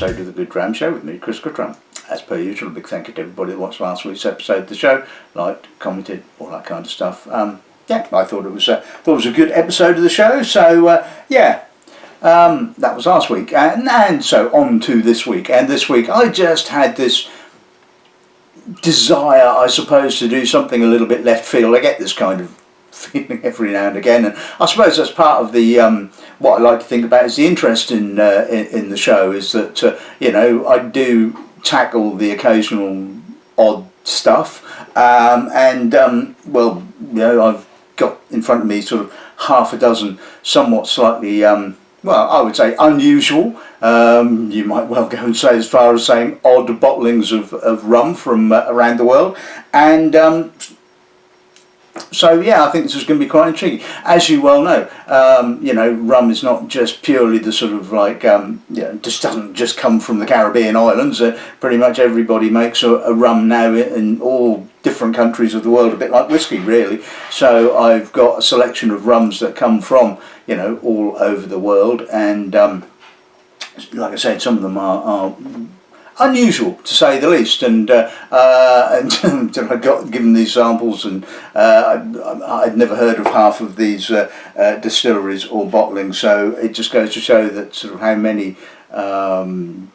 episode of the Goodrum Show with me, Chris Goodrum. As per usual, a big thank you to everybody that watched last week's episode of the show, liked, commented, all that kind of stuff. Yeah, I thought it was a good episode of the show. So that was last week, and so on to this week. And this week, I just had this desire, I suppose, to do something a little bit left field. I get this kind of feeling every now and again, and I suppose that's part of the what I like to think about is the interest in the show is that I do tackle the occasional odd stuff, I've got in front of me sort of half a dozen somewhat slightly I would say unusual, you might well go and say as far as saying odd bottlings of rum from around the world, and so yeah, I think this is going to be quite intriguing. As you well know, rum is not just purely the sort of like, just doesn't just come from the Caribbean islands. Pretty much everybody makes a rum now in all different countries of the world, a bit like whiskey really. So I've got a selection of rums that come from, all over the world, and like I said, some of them are unusual to say the least, and I got given these samples, and I'd never heard of half of these distilleries or bottlings, so it just goes to show that sort of how many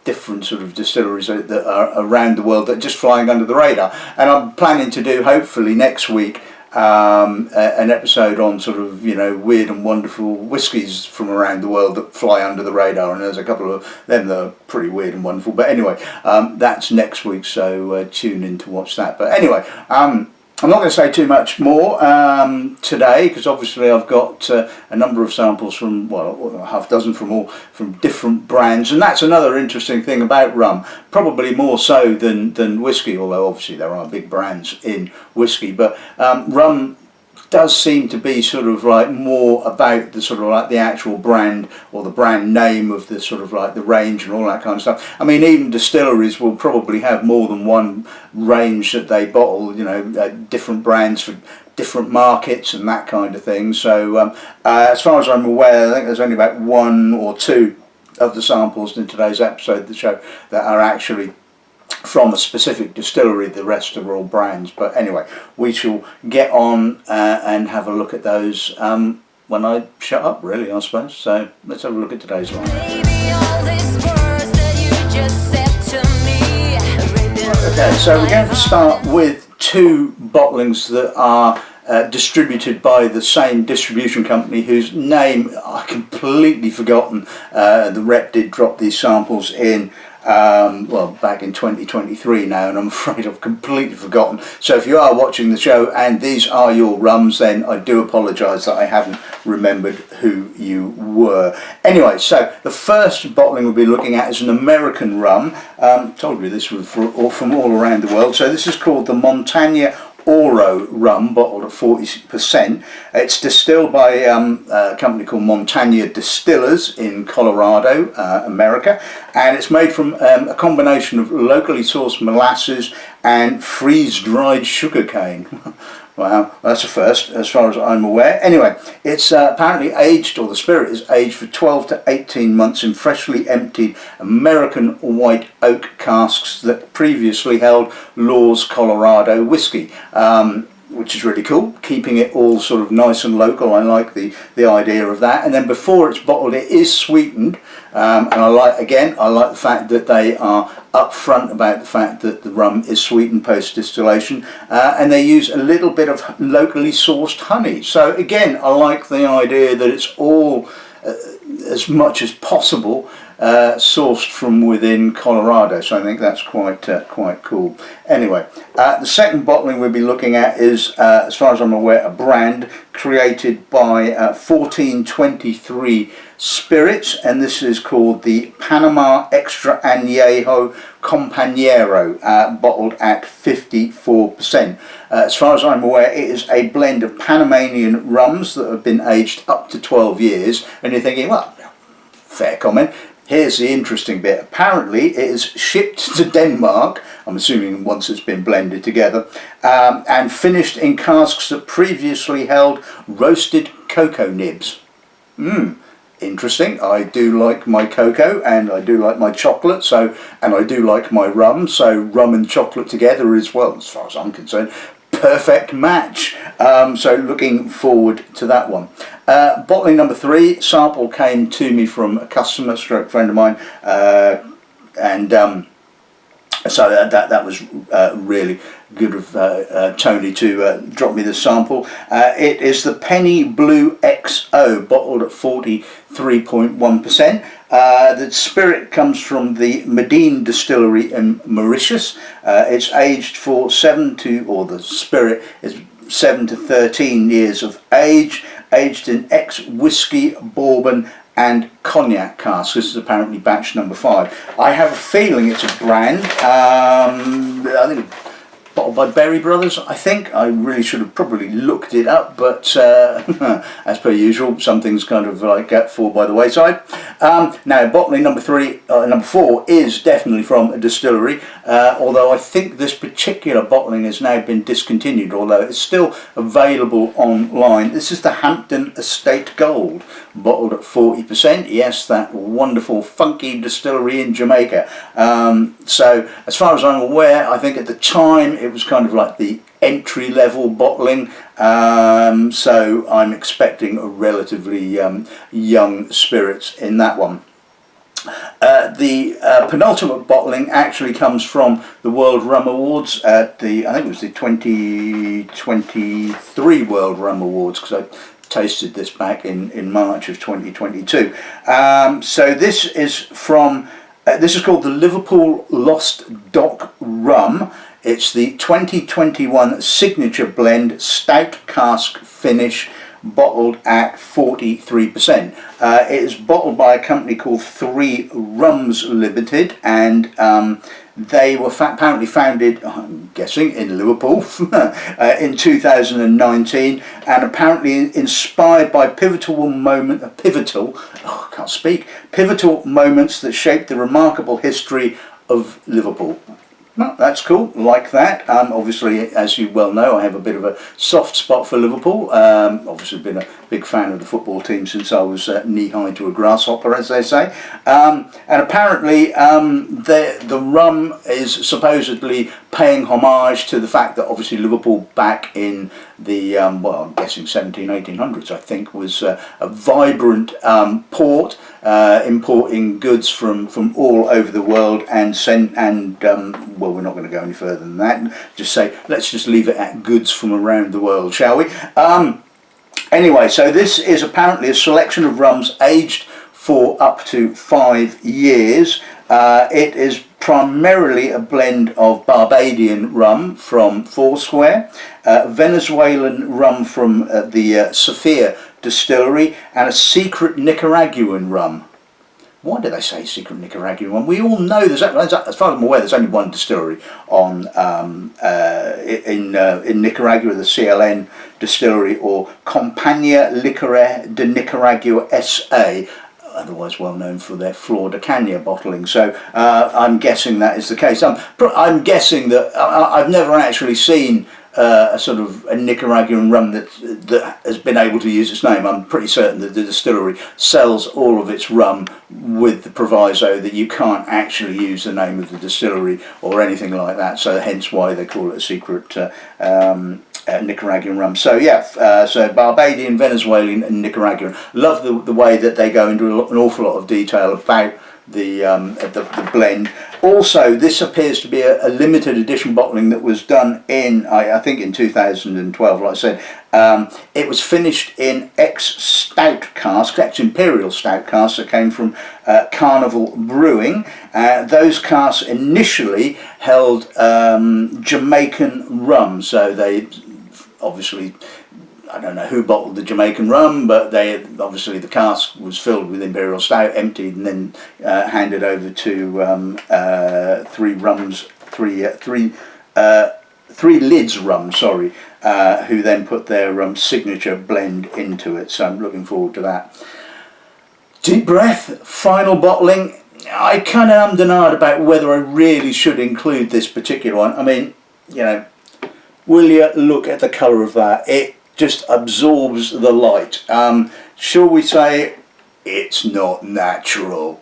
different sort of distilleries that are around the world that are just flying under the radar. And I'm planning to do, hopefully next week, an episode on sort of weird and wonderful whiskies from around the world that fly under the radar, and there's a couple of them that are pretty weird and wonderful, but anyway, that's next week, so tune in to watch that. But anyway, I'm not going to say too much more today, because obviously I've got a number of samples from, half a dozen from different brands, and that's another interesting thing about rum, probably more so than whiskey, although obviously there are big brands in whiskey, but rum does seem to be sort of like more about the sort of like the actual brand or the brand name of the sort of like the range and all that kind of stuff. I mean, even distilleries will probably have more than one range that they bottle, different brands for different markets and that kind of thing. So as far as I'm aware, I think there's only about one or two of the samples in today's episode of the show that are actually from a specific distillery. The rest are all brands, but anyway, we shall get on and have a look at those when I shut up, really, I suppose. So let's have a look at today's one. Okay, so we're going to start with two bottlings that are distributed by the same distribution company whose name I've completely forgotten. The rep did drop these samples in back in 2023 now, and I'm afraid I've completely forgotten. So if you are watching the show and these are your rums, then I do apologise that I haven't remembered who you were. Anyway, so the first bottling we'll be looking at is an American rum. Told you this was from all around the world. So this is called the Montanya Oro Rum, bottled at 40%. It's distilled by a company called Montanya Distillers in Colorado, America, and it's made from a combination of locally sourced molasses and freeze-dried sugarcane. Wow, that's a first as far as I'm aware. Anyway, it's apparently aged, or the spirit is aged for 12 to 18 months in freshly emptied American white oak casks that previously held Law's Colorado whiskey, which is really cool, keeping it all sort of nice and local. I like the idea of that. And then before it's bottled, it is sweetened, and I like the fact that they are upfront about the fact that the rum is sweetened post distillation, and they use a little bit of locally sourced honey. So again, I like the idea that it's all as much as possible sourced from within Colorado, so I think that's quite cool. Anyway, the second bottling we'll be looking at is, as far as I'm aware, a brand created by 1423 Spirits, and this is called the Panama Extra Anejo Companero, bottled at 54%. As far as I'm aware, it is a blend of Panamanian rums that have been aged up to 12 years, and you're thinking, well, fair comment. Here's the interesting bit. Apparently it is shipped to Denmark, I'm assuming once it's been blended together, and finished in casks that previously held roasted cocoa nibs. interesting. I do like my cocoa and I do like my chocolate, and I do like my rum, so rum and chocolate together is, well, as far as I'm concerned, perfect match. So looking forward to that one. Bottling number 3, sample came to me from a customer stroke friend of mine, so that was really good of Tony to drop me the sample. It is the Penny Blue XO, bottled at 43.1%. The spirit comes from the Medine distillery in Mauritius. It's aged for the spirit is 7 to 13 years of age, aged in ex-whiskey, bourbon and cognac cask. This is apparently batch number 5. I have a feeling it's a brand. I think bottled by Berry Brothers, I think. I really should have probably looked it up, but as per usual, some things kind of like fall by the wayside. Now, bottling number 4 is definitely from a distillery, although I think this particular bottling has now been discontinued, although it's still available online. This is the Hampden Estate Gold, bottled at 40%. Yes, that wonderful funky distillery in Jamaica. So as far as I'm aware, I think at the time it was kind of like the entry-level bottling, so I'm expecting a relatively young spirits in that one. The penultimate bottling actually comes from the World Rum Awards at I think it was the 2023 World Rum Awards, because I tasted this back in March of 2022. So this is from this is called the Liverpool Lost Dock Rum. It's the 2021 Signature Blend Stout Cask Finish, bottled at 43%. It is bottled by a company called 3 Rums Limited, and they were apparently founded, I'm guessing, in Liverpool in 2019, and apparently inspired by pivotal moments that shaped the remarkable history of Liverpool. No, that's cool, like that. Obviously, as you well know, I have a bit of a soft spot for Liverpool. Obviously been a big fan of the football team since I was knee-high to a grasshopper, as they say. And apparently the rum is supposedly paying homage to the fact that obviously Liverpool back in the, well, I'm guessing 1800s, I think, was a vibrant port, importing goods from all over the world, and well, we're not going to go any further than that. Just say, let's just leave it at goods from around the world, shall we? Anyway, so this is apparently a selection of rums aged for up to 5 years. It is primarily a blend of Barbadian rum from Foursquare, Venezuelan rum from the Sophia distillery, and a secret Nicaraguan rum. Why do they say secret Nicaraguan rum? We all know there's, as far as I'm aware, there's only one distillery on in Nicaragua, the CLN distillery, or Compañía Licorera de Nicaragua SA, otherwise well known for their Flor de Caña bottling. So I'm guessing that is the case. I'm guessing that I've never actually seen a sort of a Nicaraguan rum that has been able to use its name. I'm pretty certain that the distillery sells all of its rum with the proviso that you can't actually use the name of the distillery or anything like that, so hence why they call it a secret Nicaraguan rum. So yeah, so Barbadian, Venezuelan and Nicaraguan. Love the way that they go into an awful lot of detail about the blend. Also, this appears to be a limited edition bottling that was done in, I think, in 2012. Like I said, it was finished in ex-stout casks, ex-imperial stout casks that came from Carnival Brewing. Those casks initially held Jamaican rum, so they obviously, I don't know who bottled the Jamaican rum, but obviously the cask was filled with imperial stout, emptied, and then handed over to 3 Lids Rum, sorry, who then put their signature blend into it. So I'm looking forward to that. Deep breath, final bottling. I kind of ummed and ahed about whether I really should include this particular one. I mean, you know, will you look at the colour of that? It just absorbs the light. Shall we say it's not natural.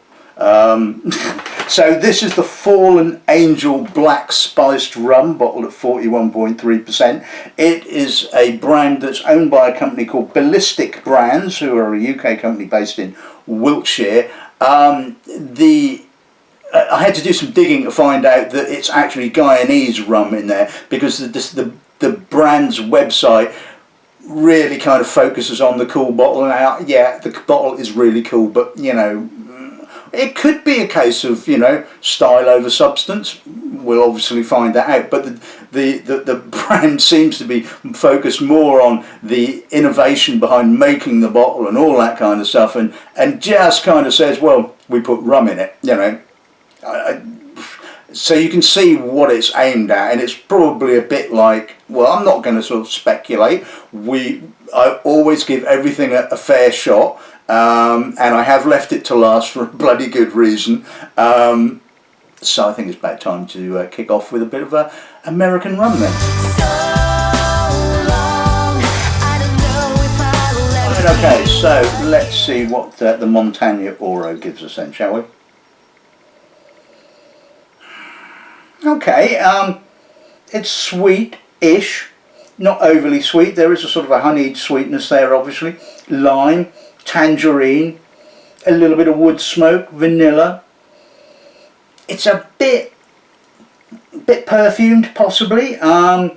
So this is the Fallen Angel Black Spiced Rum, bottled at 41.3%. It is a brand that's owned by a company called Ballistic Brands, who are a UK company based in Wiltshire. I had to do some digging to find out that it's actually Guyanese rum in there, because the brand's website really kind of focuses on the cool bottle. And yeah, the bottle is really cool, but you know, it could be a case of, you know, style over substance. We'll obviously find that out. But the brand seems to be focused more on the innovation behind making the bottle and all that kind of stuff, and just kind of says, well, we put rum in it, you know. So you can see what it's aimed at, and it's probably a bit like, well, I'm not going to sort of speculate. I always give everything a fair shot. And I have left it to last for a bloody good reason. So I think it's about time to kick off with a bit of American rum then. Right, okay, so let's see what the Montanya Oro gives us then, shall we? Okay, it's sweet-ish, not overly sweet. There is a sort of a honeyed sweetness there, obviously. Lime, tangerine, a little bit of wood smoke, vanilla. It's a bit perfumed, possibly. There's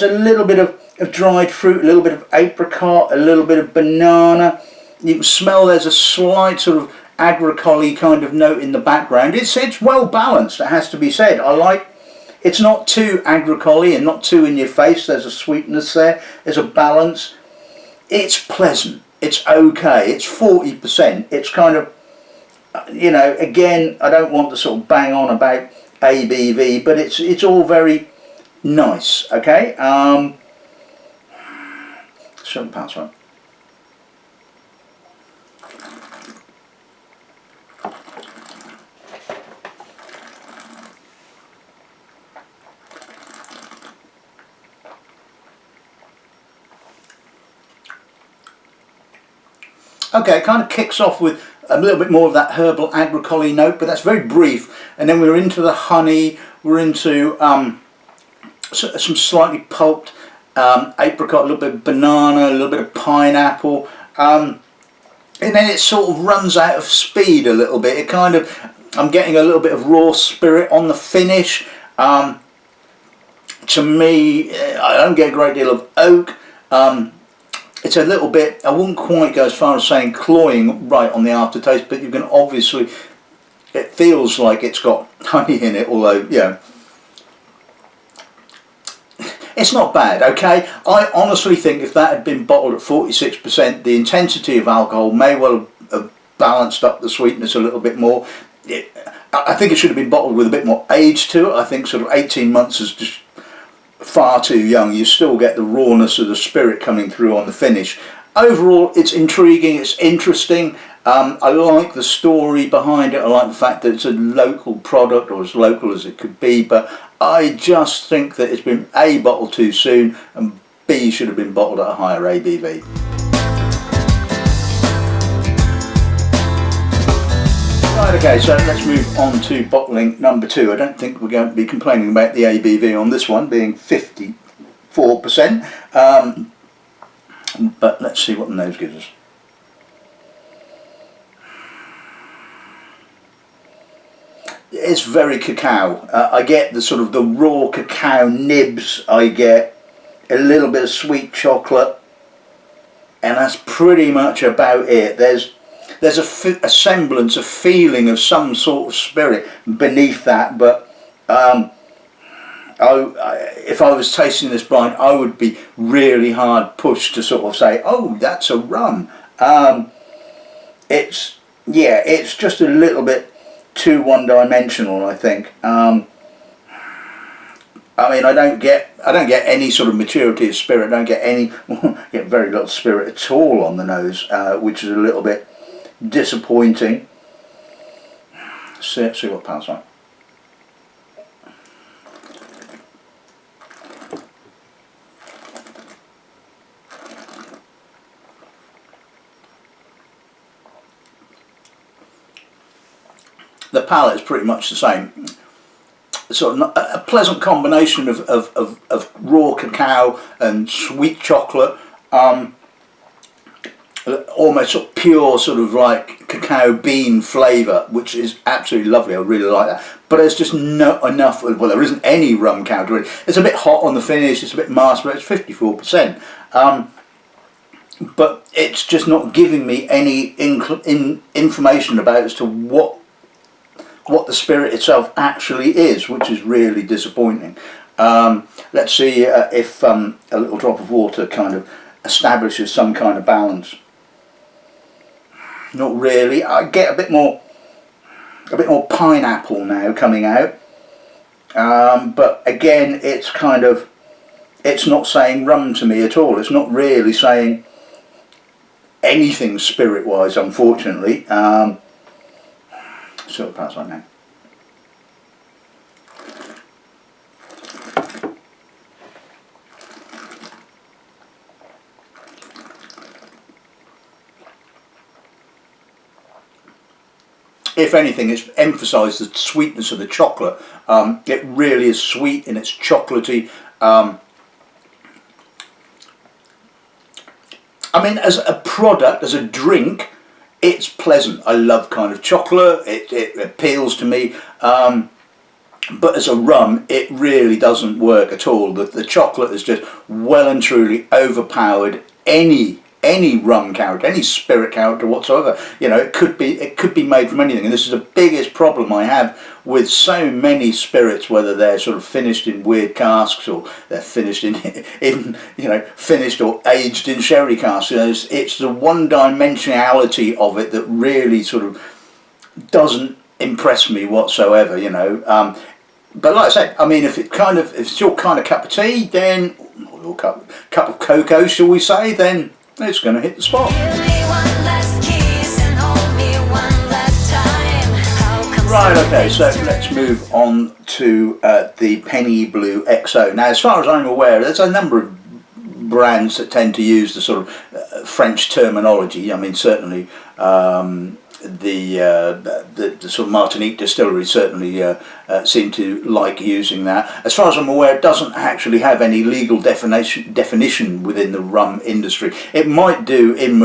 a little bit of dried fruit, a little bit of apricot, a little bit of banana. You can smell there's a slight sort of agricole kind of note in the background. It's well balanced, it has to be said. It's not too agricole and not too in your face. There's a sweetness there. There's a balance. It's pleasant. It's okay. It's 40%. It's kind of, you know, again, I don't want to sort of bang on about ABV, but it's all very nice. Okay. Shouldn't pass one. Okay, it kind of kicks off with a little bit more of that herbal agricole note, but that's very brief. And then we're into the honey, we're into some slightly pulped apricot, a little bit of banana, a little bit of pineapple. And then it sort of runs out of speed a little bit. It kind of, I'm getting a little bit of raw spirit on the finish. To me, I don't get a great deal of oak. It's a little bit, I wouldn't quite go as far as saying cloying right on the aftertaste, but you can obviously, it feels like it's got honey in it, although, yeah, it's not bad, okay? I honestly think if that had been bottled at 46%, the intensity of alcohol may well have balanced up the sweetness a little bit more. I think it should have been bottled with a bit more age to it. I think sort of 18 months is just far too young. You still get the rawness of the spirit coming through on the finish. Overall, it's intriguing, it's interesting. I like the story behind it. I like the fact that it's a local product, or as local as it could be, but I just think that it's been A, bottled too soon, and B, should have been bottled at a higher ABV. Right, okay, so let's move on to bottling number 2. I don't think we're going to be complaining about the ABV on this one being 54%, but let's see what the nose gives us. It's very cacao. I get the sort of the raw cacao nibs. I get a little bit of sweet chocolate, and that's pretty much about it. There's a semblance, a feeling of some sort of spirit beneath that, but if I was tasting this blind, I would be really hard pushed to sort of say, oh, that's a rum. It's just a little bit too one-dimensional, I think. I mean, I don't get any sort of maturity of spirit. I don't get very little spirit at all on the nose, which is a little bit disappointing. See what pals like. the palate is pretty much the same. Sort of a pleasant combination of raw cacao and sweet chocolate, almost sort of pure sort of like cacao bean flavour, which is absolutely lovely. I really like that. But there's just not enough, well, there isn't any rum character in it. It's a bit hot on the finish, it's a bit masked, but it's 54%. But it's just not giving me any information about as to what the spirit itself actually is, which is really disappointing. Let's see if a little drop of water kind of establishes some kind of balance. Not really. I get a bit more pineapple now coming out, but again, it's not saying rum to me at all. It's not really saying anything spirit-wise, unfortunately. So it pass on now. If anything, it's emphasised the sweetness of the chocolate. It really is sweet and it's chocolatey. I mean, as a product, as a drink, it's pleasant. I love kind of chocolate. It appeals to me. But as a rum, it really doesn't work at all. The chocolate is just well and truly overpowered any rum character, any spirit character whatsoever. You know, it could be made from anything, and this is the biggest problem I have with so many spirits, whether they're sort of finished in weird casks or they're finished in finished or aged in sherry casks. You know, it's the one-dimensionality of it that really sort of doesn't impress me whatsoever. You know, but like I said, I mean, if it's your kind of cup of tea, then or your cup of cocoa, shall we say, then it's going to hit the spot. Right, okay, so let's move on to the Penny Blue XO. Now, as far as I'm aware, there's a number of brands that tend to use the sort of French terminology. I mean, certainly the sort of Martinique distillery certainly seem to like using that. As far as I'm aware, it doesn't actually have any legal definition within the rum industry. It might do in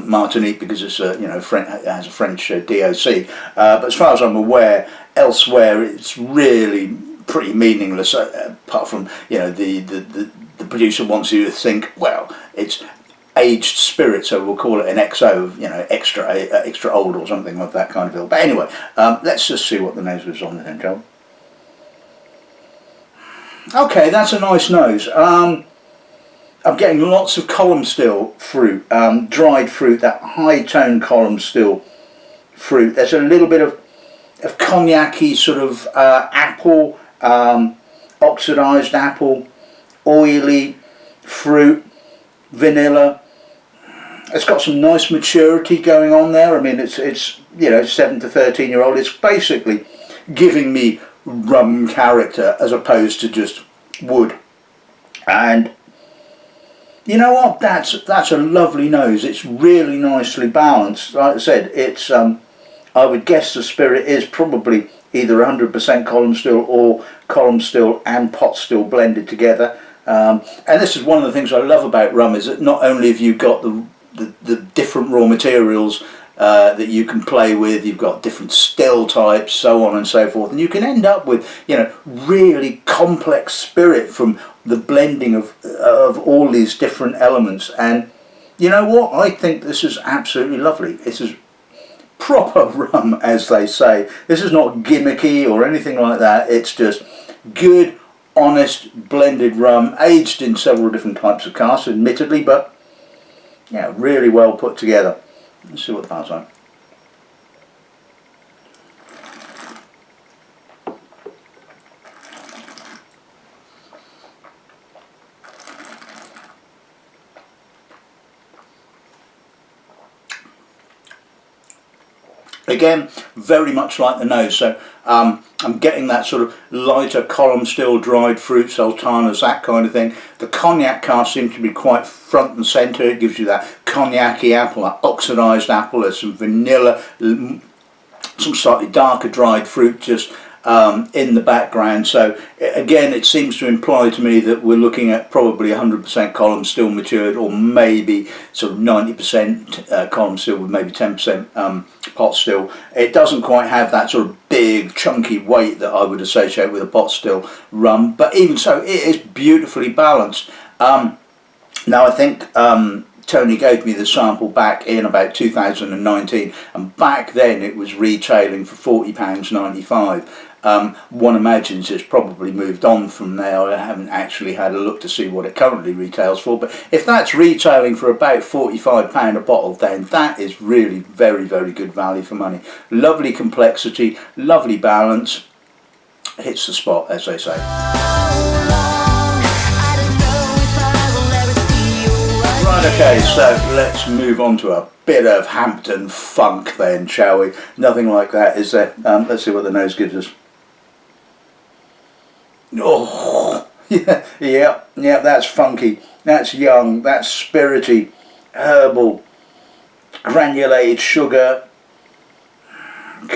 Martinique because it's it has a French DOC. But as far as I'm aware, elsewhere it's really pretty meaningless. Apart from the producer wants you to think, well, it's aged spirit, so we'll call it an XO, extra old or something of that kind of ilk. But anyway, let's just see what the nose was on then, Joe. Okay, that's a nice nose. I'm getting lots of column still fruit, dried fruit, that high tone column still fruit. There's a little bit of cognac-y sort of apple, oxidised apple, oily fruit, vanilla. It's got some nice maturity going on there. I mean, it's 7 to 13-year-old. It's basically giving me rum character as opposed to just wood. And you know what? That's a lovely nose. It's really nicely balanced. Like I said, it's I would guess the spirit is probably either 100% column still or column still and pot still blended together. And this is one of the things I love about rum, is that not only have you got the different raw materials that you can play with, you've got different still types, so on and so forth, and you can end up with really complex spirit from the blending of all these different elements. And you know what, I think this is absolutely lovely. This is proper rum, as they say. This is not gimmicky or anything like that. It's just good, honest blended rum, aged in several different types of casks, admittedly, but yeah, really well put together. Let's see what the par's like. Again, very much like the nose, so I'm getting that sort of lighter column still, dried fruit, sultanas, that kind of thing. The cognac cask seems to be quite front and centre. It gives you that cognac-y apple, that oxidised apple. There's some vanilla, some slightly darker dried fruit just in the background. So again, it seems to imply to me that we're looking at probably 100% column still matured, or maybe sort of 90% column still with maybe 10% pot still. It doesn't quite have that sort of big chunky weight that I would associate with a pot still rum, but even so, it is beautifully balanced. Now I think Tony gave me the sample back in about 2019, and back then it was retailing for £40.95. One imagines it's probably moved on from there. I haven't actually had a look to see what it currently retails for, but if that's retailing for about £45 a bottle, then that is really very, very good value for money. Lovely complexity, lovely balance, hits the spot, as they say. Right, okay, so let's move on to a bit of Hampden funk then, shall we? Nothing like that, is there? Let's see what the nose gives us. Oh, yeah, that's funky, that's young, that's spirity, herbal, granulated sugar.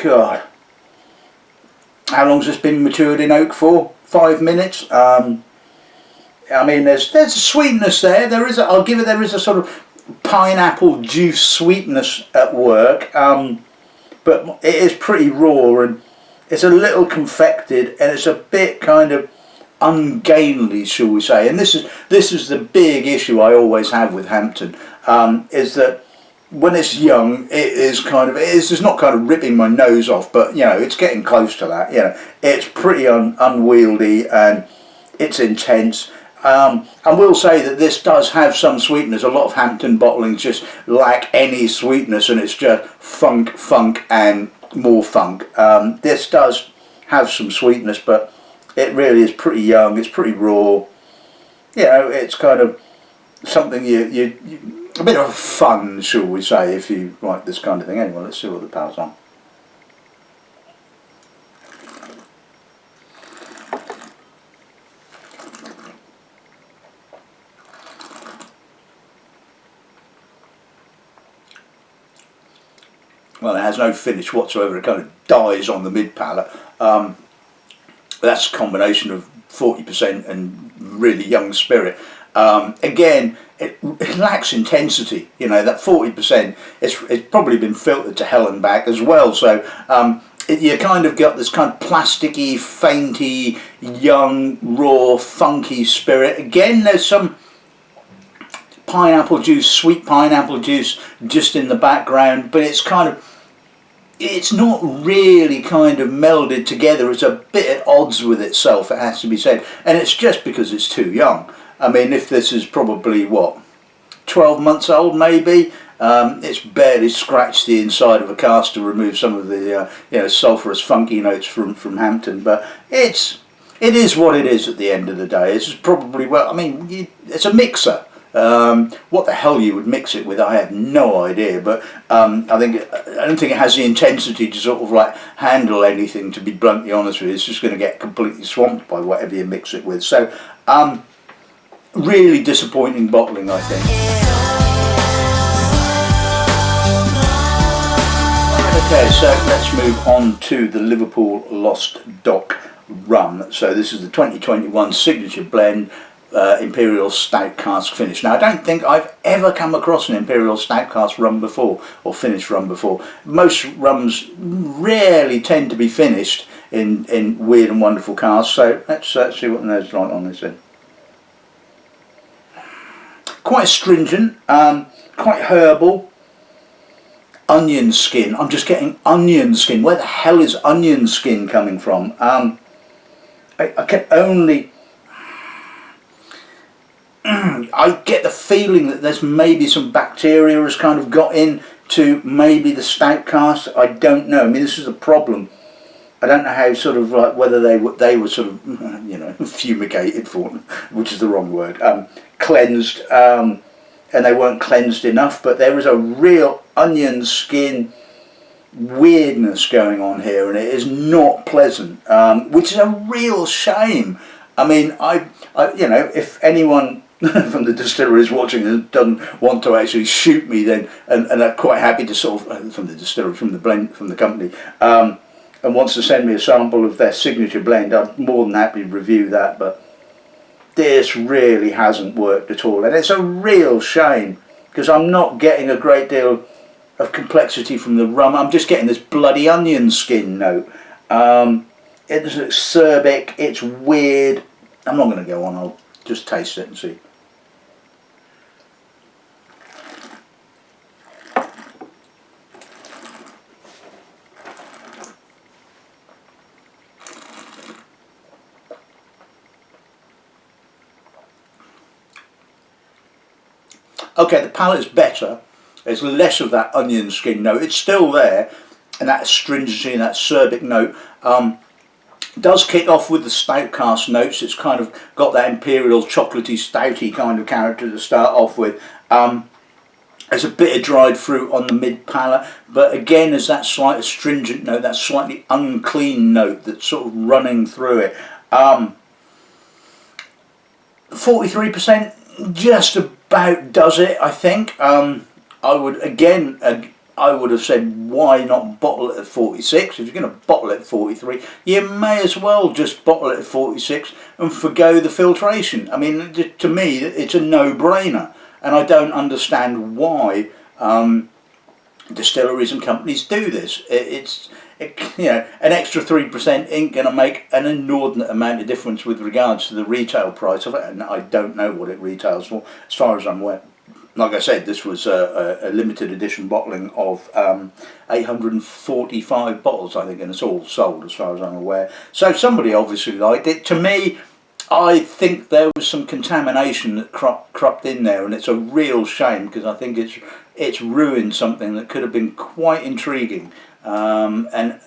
God. How long's this been matured in oak for? 5 minutes? I mean, there's a sweetness there. I'll give it, there is a sort of pineapple juice sweetness at work, but it is pretty raw, and it's a little confected, and it's a bit kind of ungainly, shall we say. And this is the big issue I always have with Hampden, is that when it's young, it's not kind of ripping my nose off, but you know, it's getting close to that. You know, it's pretty unwieldy, and it's intense. I will say that this does have some sweetness. A lot of Hampden bottlings just lack any sweetness, and it's just funk, and more funk. This does have some sweetness, but it really is pretty young. It's pretty raw. You know, it's kind of something a bit of fun, shall we say, if you like this kind of thing. Anyway, let's see what the pal's on. Well, it has no finish whatsoever. It kind of dies on the mid palate. That's a combination of 40% and really young spirit. Again, it lacks intensity. You know, that 40%, it's probably been filtered to hell and back as well. So you kind of got this kind of plasticky, fainty, young, raw, funky spirit. Again, there's some pineapple juice, sweet pineapple juice just in the background, but it's not really kind of melded together. It's a bit at odds with itself, it has to be said, and it's just because it's too young. I mean, if this is probably, what, 12 months old maybe, it's barely scratched the inside of a cask to remove some of the sulphurous funky notes from Hampden, but it is what it is at the end of the day. It's probably, well, I mean, it's a mixer. What the hell you would mix it with, I have no idea, but I don't think it has the intensity to sort of like handle anything, to be bluntly honest with you. It's just going to get completely swamped by whatever you mix it with. So really disappointing bottling, I think. Okay, so let's move on to the Liverpool Lost Dock Rum. So this is the 2021 signature blend, Imperial Stout cask finish. Now, I don't think I've ever come across an Imperial Stout cask rum before, or finished rum before. Most rums rarely tend to be finished in weird and wonderful casks, so let's see what the nose is like on this end. Quite astringent, quite herbal. Onion skin. I'm just getting onion skin. Where the hell is onion skin coming from? I can only... I get the feeling that there's maybe some bacteria has kind of got into maybe the stout cask. I don't know. I mean, this is a problem. I don't know how sort of like whether they were sort of, you know, fumigated, for, which is the wrong word, cleansed, and they weren't cleansed enough. But there is a real onion skin weirdness going on here, and it is not pleasant, which is a real shame. I mean, I you know, if anyone from the distillery is watching and doesn't want to actually shoot me, then and are quite happy to sort of from the distillery, from the blend, from the company, and wants to send me a sample of their signature blend, I'm more than happy to review that. But this really hasn't worked at all, and it's a real shame because I'm not getting a great deal of complexity from the rum. I'm just getting this bloody onion skin note. It's acerbic, it's weird. I'm not going to go on, I'll just taste it and see. Okay, the palate's better. There's less of that onion skin note. It's still there, and that astringency and that acerbic note. Does kick off with the stout cask notes. It's kind of got that imperial chocolatey stouty kind of character to start off with. There's a bit of dried fruit on the mid palate, but again there's that slight astringent note, that slightly unclean note that's sort of running through it. 43% just about does it, I think. I would again, I would have said, why not bottle it at 46? If you're going to bottle it at 43, you may as well just bottle it at 46 and forgo the filtration. I mean, to me, it's a no-brainer, and I don't understand why distilleries and companies do this. You know, an extra 3% ain't going to make an inordinate amount of difference with regards to the retail price of it, and I don't know what it retails for, as far as I'm aware. Like I said, this was a limited edition bottling of 845 bottles, I think, and it's all sold as far as I'm aware. So somebody obviously liked it. To me, I think there was some contamination that cropped in there, and it's a real shame because I think it's ruined something that could have been quite intriguing. And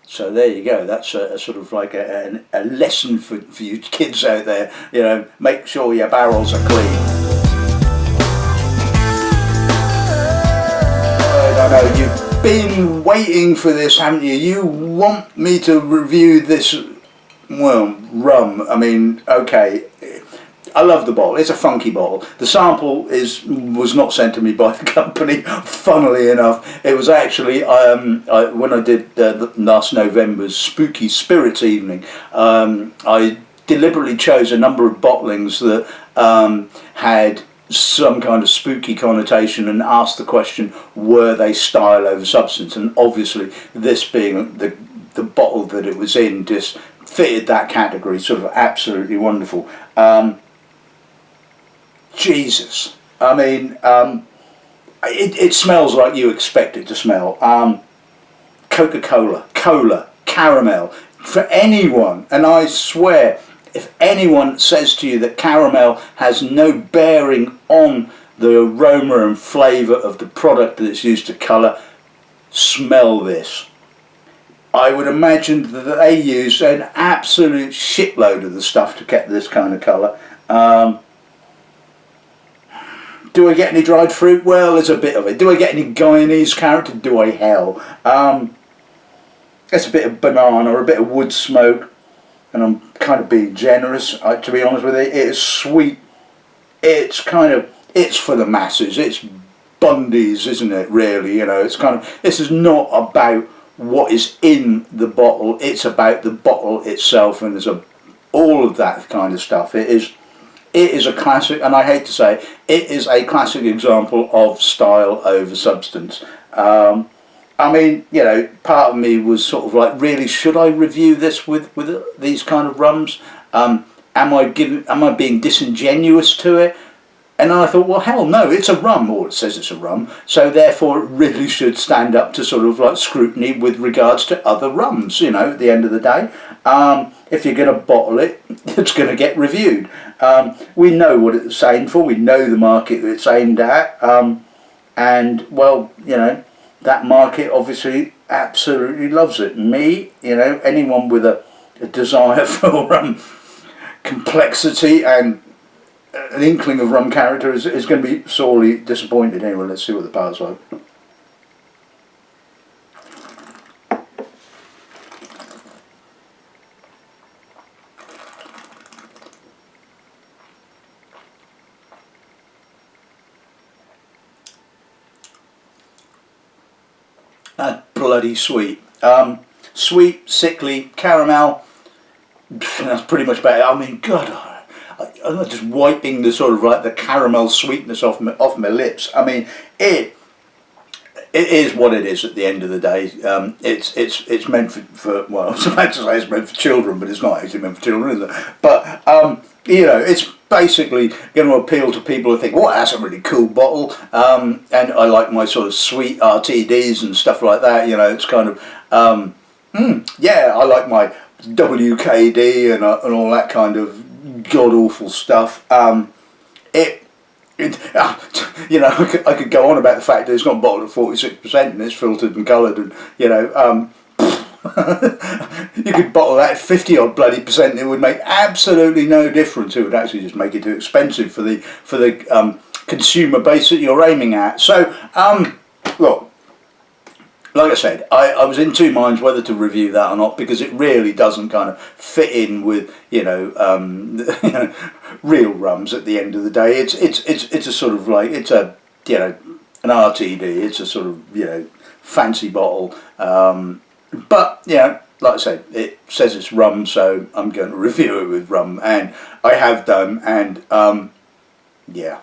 so there you go. That's a sort of like a lesson for you kids out there. You know, make sure your barrels are clean. I know you've been waiting for this, haven't you? You want me to review this, well, rum. I mean, okay, I love the bottle. It's a funky bottle. The sample was not sent to me by the company. Funnily enough, it was actually when I did last November's Spooky Spirits evening. I deliberately chose a number of bottlings that had some kind of spooky connotation and asked the question, were they style over substance? And obviously this being the bottle that it was in just fitted that category sort of absolutely wonderful. Jesus, I mean, it smells like you expect it to smell. Coca-Cola, cola, caramel. For anyone, and I swear, if anyone says to you that caramel has no bearing on the aroma and flavour of the product that it's used to colour, smell this. I would imagine that they use an absolute shitload of the stuff to get this kind of colour. Do I get any dried fruit? Well, there's a bit of it. Do I get any Guyanese character? Do I hell? It's a bit of banana or a bit of wood smoke. And I'm kind of being generous, to be honest with you. It is sweet. It's it's for the masses. It's Bundy's, isn't it, really? You know, it's kind of, this is not about what is in the bottle. It's about the bottle itself, and there's all of that kind of stuff. It is a classic, and I hate to say, it is a classic example of style over substance. I mean, you know, part of me was sort of like, really, should I review this with these kind of rums? Am I being disingenuous to it? And I thought, well, hell no, it's a rum, or it says it's a rum, so therefore it really should stand up to sort of like scrutiny with regards to other rums, you know, at the end of the day. If you're going to bottle it, it's going to get reviewed. We know what it's aimed for, we know the market it's aimed at, and, well, you know, that market obviously absolutely loves it. Me, you know, anyone with a desire for complexity and an inkling of rum character is going to be sorely disappointed. Anyway, let's see what the palate's like. bloody sweet. Sweet, sickly, caramel. That's pretty much about it. I mean, God, I'm just wiping the sort of like the caramel sweetness off my lips. I mean, it is what it is at the end of the day. It's meant for well, I was about to say it's meant for children, but it's not actually meant for children, is it? But you know, it's basically going to appeal to people who think, well, that's a really cool bottle, and I like my sort of sweet RTDs and stuff like that. You know, it's kind of yeah, I like my WKD and all that kind of god awful stuff. You know, I could go on about the fact that it's not bottled at 46% and it's filtered and coloured, and you know, you could bottle that at 50 odd bloody percent and it would make absolutely no difference. It would actually just make it too expensive for the consumer base that you're aiming at. So look, like I said, I was in two minds whether to review that or not, because it really doesn't kind of fit in with, you know, real rums at the end of the day. It's a sort of like, it's a, you know, an RTD, it's a sort of, you know, fancy bottle, but, you know, like I said, it says it's rum, so I'm going to review it with rum, and I have done, and yeah.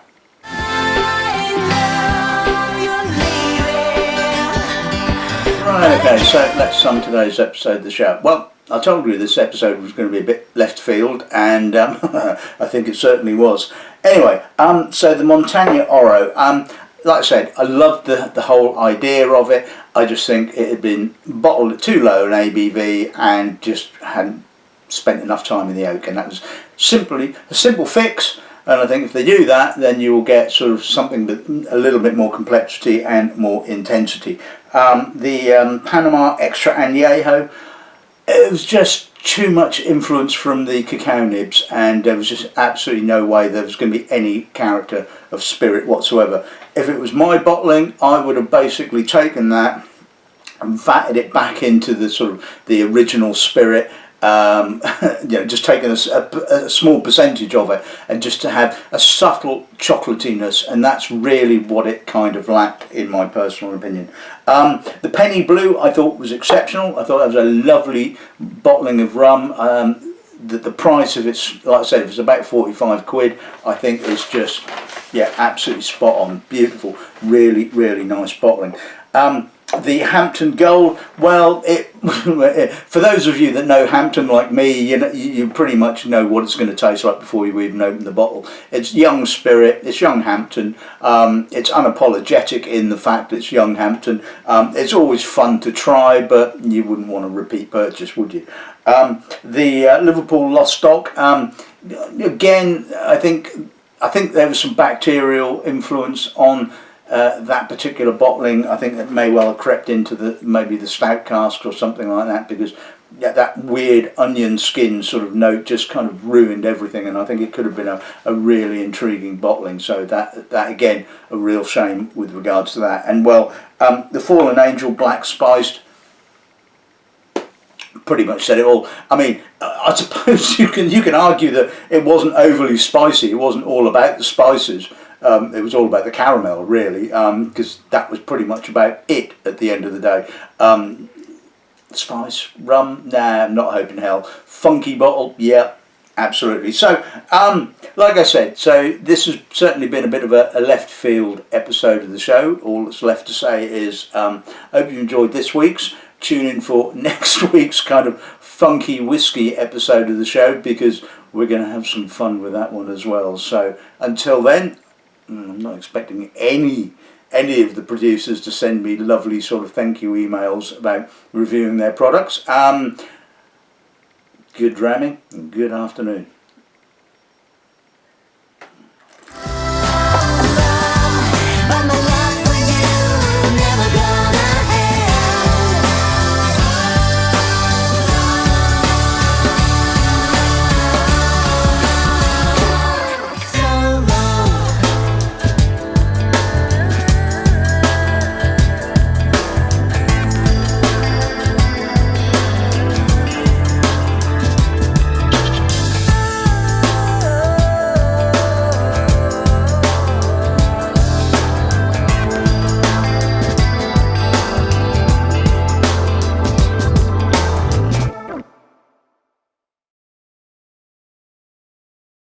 Right, okay, so let's sum today's episode of the show. Well, I told you this episode was going to be a bit left field, and I think it certainly was. Anyway, so the Montanya Oro, like I said, I loved the whole idea of it. I just think it had been bottled at too low an ABV and just hadn't spent enough time in the oak, and that was simply a simple fix. And I think if they do that, then you will get sort of something with a little bit more complexity and more intensity. The Panama Extra Anejo, it was just too much influence from the cacao nibs, and there was just absolutely no way there was going to be any character of spirit whatsoever. If it was my bottling, I would have basically taken that and vatted it back into the sort of the original spirit. You know, just taking a small percentage of it, and just to have a subtle chocolatiness, and that's really what it kind of lacked, in my personal opinion. The Penny Blue I thought was exceptional. I thought that was a lovely bottling of rum. The price of it's, like I said, it was about 45 quid. I think it's just, yeah, absolutely spot on, beautiful, really, really nice bottling. The Hampden Gold, well, for those of you that know Hampden like me, you pretty much know what it's going to taste like before you even open the bottle. It's young spirit, it's young Hampden, it's unapologetic in the fact it's young Hampden. It's always fun to try, but you wouldn't want a repeat purchase, would you? The Liverpool Lost Stock, again, I think there was some bacterial influence on that particular bottling. I think that may well have crept into maybe the stout cask or something like that, because yeah, that weird onion skin sort of note just kind of ruined everything, and I think it could have been a really intriguing bottling. So that again, a real shame with regards to that. And well, the Fallen Angel Black Spiced pretty much said it all. I mean, I suppose you can argue that it wasn't overly spicy. It wasn't all about the spices. It was all about the caramel, really, because that was pretty much about it at the end of the day. Spice, rum, nah, not hoping hell. Funky bottle, yeah, absolutely. So, like I said, so this has certainly been a bit of a left field episode of the show. All that's left to say is, hope you enjoyed this week's. Tune in for next week's kind of funky whiskey episode of the show, because we're going to have some fun with that one as well. So, until then, I'm not expecting any of the producers to send me lovely sort of thank you emails about reviewing their products. Good dramming and good afternoon.